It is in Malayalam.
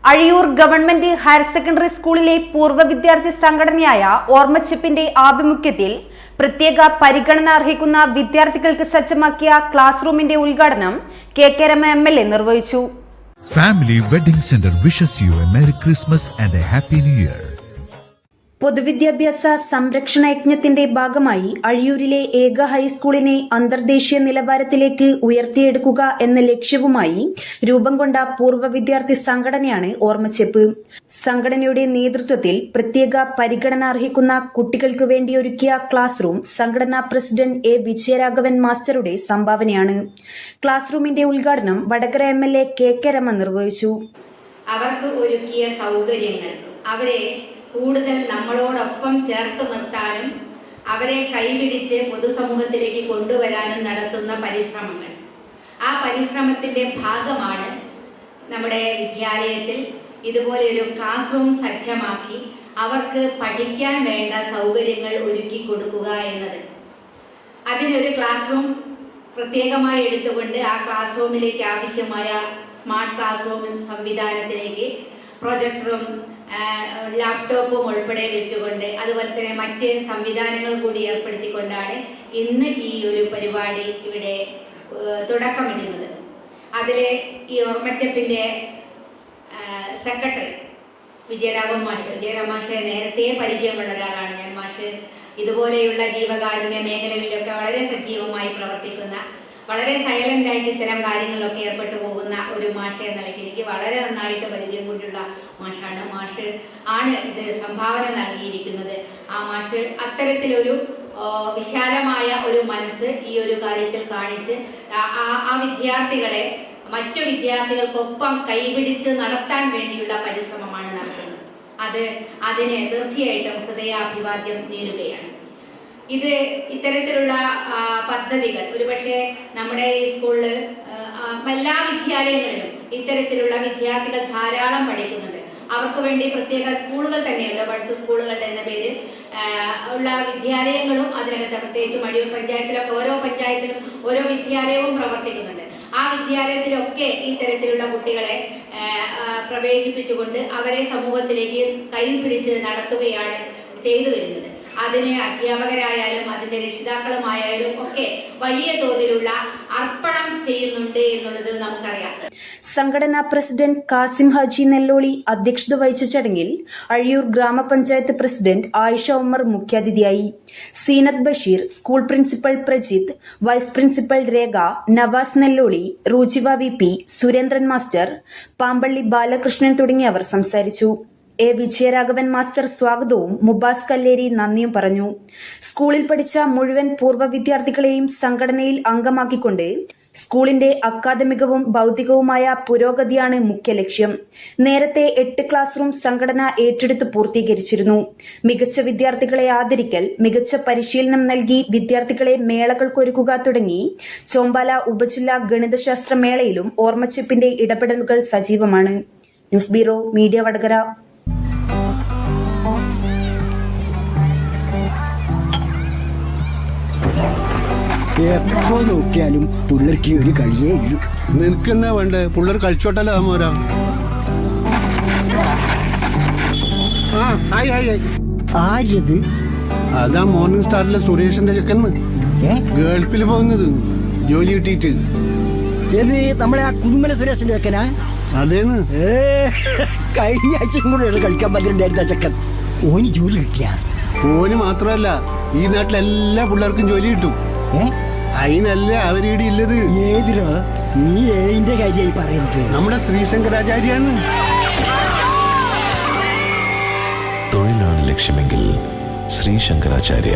അഴിയൂർ ഗവൺമെന്റ് ഹയർ സെക്കൻഡറി സ്കൂളിലെ പൂർവ്വ വിദ്യാർത്ഥി സംഘടനയായ ഓർമ്മച്ചെപ്പിന്റെ ആഭിമുഖ്യത്തിൽ പ്രത്യേക പരിഗണന അർഹിക്കുന്ന വിദ്യാർത്ഥികൾക്ക് സജ്ജമാക്കിയ ക്ലാസ് റൂമിന്റെ ഉദ്ഘാടനം കെ രമ MLA നിർവഹിച്ചു. Family Wedding Center wishes you a Merry Christmas and a Happy New Year. പൊതുവിദ്യാഭ്യാസ സംരക്ഷണ യജ്ഞത്തിന്റെ ഭാഗമായി അഴിയൂരിലെ ഏക ഹൈസ്കൂളിനെ അന്തർദേശീയ നിലവാരത്തിലേക്ക് ഉയർത്തിയെടുക്കുക എന്ന ലക്ഷ്യവുമായി രൂപം കൊണ്ട പൂർവ്വ വിദ്യാർത്ഥി സംഘടനയാണ് ഓർമ്മച്ചെപ്പ്. സംഘടനയുടെ നേതൃത്വത്തിൽ പ്രത്യേക പരിഗണന അർഹിക്കുന്ന കുട്ടികൾക്ക് വേണ്ടി ഒരുക്കിയ ക്ലാസ് റൂം സംഘടനാ പ്രസിഡന്റ് എ വിജയരാഘവൻ മാസ്റ്ററുടെ സംഭാവനയാണ്. ക്ലാസ് റൂമിന്റെ ഉദ്ഘാടനം വടകര MLA കെ രമ നിർവഹിച്ചു. അവർക്ക് ഒരുക്കിയ സൗകര്യങ്ങൾ അവരെ കൂടുതൽ നമ്മളോടൊപ്പം ചേർത്ത് നിർത്താനും അവരെ കൈപിടിച്ച് പൊതുസമൂഹത്തിലേക്ക് കൊണ്ടുവരാനും നടത്തുന്ന പരിശ്രമങ്ങൾ, ആ പരിശ്രമത്തിൻ്റെ ഭാഗമാണ് നമ്മുടെ വിദ്യാലയത്തിൽ ഇതുപോലെ ഒരു ക്ലാസ് റൂം സജ്ജമാക്കി അവർക്ക് പഠിക്കാൻ വേണ്ട സൗകര്യങ്ങൾ ഒരുക്കി കൊടുക്കുക എന്നത്. അതിനൊരു ക്ലാസ് റൂം പ്രത്യേകമായി എടുത്തുകൊണ്ട് ആ ക്ലാസ് റൂമിലേക്ക് ആവശ്യമായ സ്മാർട്ട് ക്ലാസ് റൂം സംവിധാനത്തിലേക്ക് പ്രൊജക്ടറും ലാപ്ടോപ്പും ഉൾപ്പെടെ വെച്ചുകൊണ്ട് അതുപോലെ തന്നെ മറ്റ് സംവിധാനങ്ങൾ കൂടി ഏർപ്പെടുത്തിക്കൊണ്ടാണ് ഇന്ന് ഈ ഒരു പരിപാടി ഇവിടെ തുടക്കമിടുന്നത്. അതിൽ ഈ ഓർമ്മച്ചെപ്പിൻ്റെ സെക്രട്ടറി വിജയരാഘവൻ മാഷെ നേരത്തെ പരിചയമുള്ള ഒരാളാണ് ഞാൻ. മാഷ് ഇതുപോലെയുള്ള ജീവകാരുണ്യ മേഖലകളിലൊക്കെ വളരെ സജീവമായി പ്രവർത്തിക്കുന്ന, വളരെ സൈലൻ്റായിട്ട് ഇത്തരം കാര്യങ്ങളിലൊക്കെ ഏർപ്പെട്ടു പോകുന്ന ഒരു മാഷ് എന്ന നിലയ്ക്ക് എനിക്ക് വളരെ നന്നായിട്ട് പരിചയം കൊണ്ടുള്ള മാഷാണ്. മാഷ് ആണ് ഇത് സംഭാവന നൽകിയിരിക്കുന്നത്. ആ മാഷ് അത്തരത്തിലൊരു വിശാലമായ ഒരു മനസ്സ് ഈ ഒരു കാര്യത്തിൽ കാണിച്ച് ആ വിദ്യാർത്ഥികളെ മറ്റു വിദ്യാർത്ഥികൾക്കൊപ്പം കൈപിടിച്ച് നടത്താൻ വേണ്ടിയുള്ള പരിശ്രമമാണ് നടത്തുന്നത്. അതിന് തീർച്ചയായിട്ടും ഹൃദയാഭിവാദ്യം നേരുകയാണ്. ഇത്തരത്തിലുള്ള പദ്ധതികൾ ഒരുപക്ഷെ നമ്മുടെ ഈ സ്കൂളിൽ എല്ലാ വിദ്യാലയങ്ങളിലും ഇത്തരത്തിലുള്ള വിദ്യാർത്ഥികൾ ധാരാളം പഠിക്കുന്നുണ്ട്. അവർക്ക് വേണ്ടി പ്രത്യേക സ്കൂളുകൾ തന്നെയുണ്ട്. ബഡ്സ് സ്കൂളുകളുടെ എന്ന പേരിൽ ഉള്ള വിദ്യാലയങ്ങളും അതിനകത്ത്, പ്രത്യേകിച്ച് അഴിയൂർ പഞ്ചായത്തിലൊക്കെ ഓരോ പഞ്ചായത്തിലും ഓരോ വിദ്യാലയവും പ്രവർത്തിക്കുന്നുണ്ട്. ആ വിദ്യാലയത്തിലൊക്കെ ഇത്തരത്തിലുള്ള കുട്ടികളെ പ്രവേശിപ്പിച്ചുകൊണ്ട് അവരെ സമൂഹത്തിലേക്ക് കൈപിടിച്ച് നടത്തുകയാണ് ചെയ്തു വരുന്നത്. അതിന് അധ്യാപകരായാലും അതിന്റെ രക്ഷിതാക്കളുമായാലും ഒക്കെ വലിയ തോതിലുള്ള അർപ്പണം ചെയ്യുന്നുണ്ട് എന്നുള്ളത് നമുക്കറിയാം. സംഘടനാ പ്രസിഡന്റ് കാസിം ഹാജി നെല്ലോളി അധ്യക്ഷത വഹിച്ച ചടങ്ങിൽ അഴിയൂർ ഗ്രാമപഞ്ചായത്ത് പ്രസിഡന്റ് ആയിഷ ഉമ്മർ മുഖ്യാതിഥിയായി. Seenath Basheer, school principal Prajith, vice principal Rekha, Navas Nelloli, Rujiva VP, Surendran master, Pampally Balakrishnan തുടങ്ങിയവർ സംസാരിച്ചു. എ വിജയരാഘവൻ മാസ്റ്റർ സ്വാഗതവും മുബാസ് കല്ലേരി നന്ദിയും പറഞ്ഞു. സ്കൂളിൽ പഠിച്ച മുഴുവൻ പൂർവ്വ വിദ്യാർത്ഥികളെയും സംഘടനയിൽ അംഗമാക്കിക്കൊണ്ട് സ്കൂളിന്റെ അക്കാദമികവും ഭൗതികവുമായ പുരോഗതിയാണ് മുഖ്യ ലക്ഷ്യം. നേരത്തെ 8 ക്ലാസ് റൂം സംഘടന ഏറ്റെടുത്ത് പൂർത്തീകരിച്ചിരുന്നു. മികച്ച വിദ്യാർത്ഥികളെ ആദരിക്കൽ, മികച്ച പരിശീലനം നൽകി വിദ്യാർത്ഥികളെ മേളകൾക്കൊരുക്കുക തുടങ്ങി ചോമ്പാല ഉപജില്ലാ ഗണിതശാസ്ത്ര മേളയിലും ഓർമ്മച്ചെപ്പിന്റെ ഇടപെടലുകൾ സജീവമാണ്. News bureau media Vadakara. എപ്പോ നോക്കിയാലും പിള്ളേർക്ക് ഒരു കളിയേ ഇല്ലു. നിനക്കെന്നാ വേണ്ടേ? പിള്ളേർ കളിച്ചോട്ടല്ലോ മോരാ. ആര്യത്? അതാ മോർണിംഗ് സ്റ്റാറിലെ സുരേഷിന്റെ ചെക്കന്ന് ഗൾഫിൽ പോകുന്നത് ജോലി കിട്ടിയിട്ട്. ഏത് നമ്മളെ ആ കുന്നുമല സുരേഷിന്റെ ചെക്കനാ? അതേന്ന് കഴിഞ്ഞ ആഴ്ചയും കൂടെ കളിക്കാൻ പറ്റുന്നുണ്ടായിരുന്ന ചെക്കൻ. ഓന് ജോലി കിട്ടിയ? ഓന് മാത്രമല്ല, ഈ നാട്ടിലെ എല്ലാ പിള്ളേർക്കും ജോലി കിട്ടും. അതിനല്ല അവരീടെ ഇല്ലത്. ഏതിലോ? നീ ഏതിന്റെ കാര്യമായി പറയുന്നത്? നമ്മുടെ ശ്രീശങ്കരാചാര്യാന്ന്. തൊഴിലാണ് ലക്ഷ്യമെങ്കിൽ ശ്രീശങ്കരാചാര്യ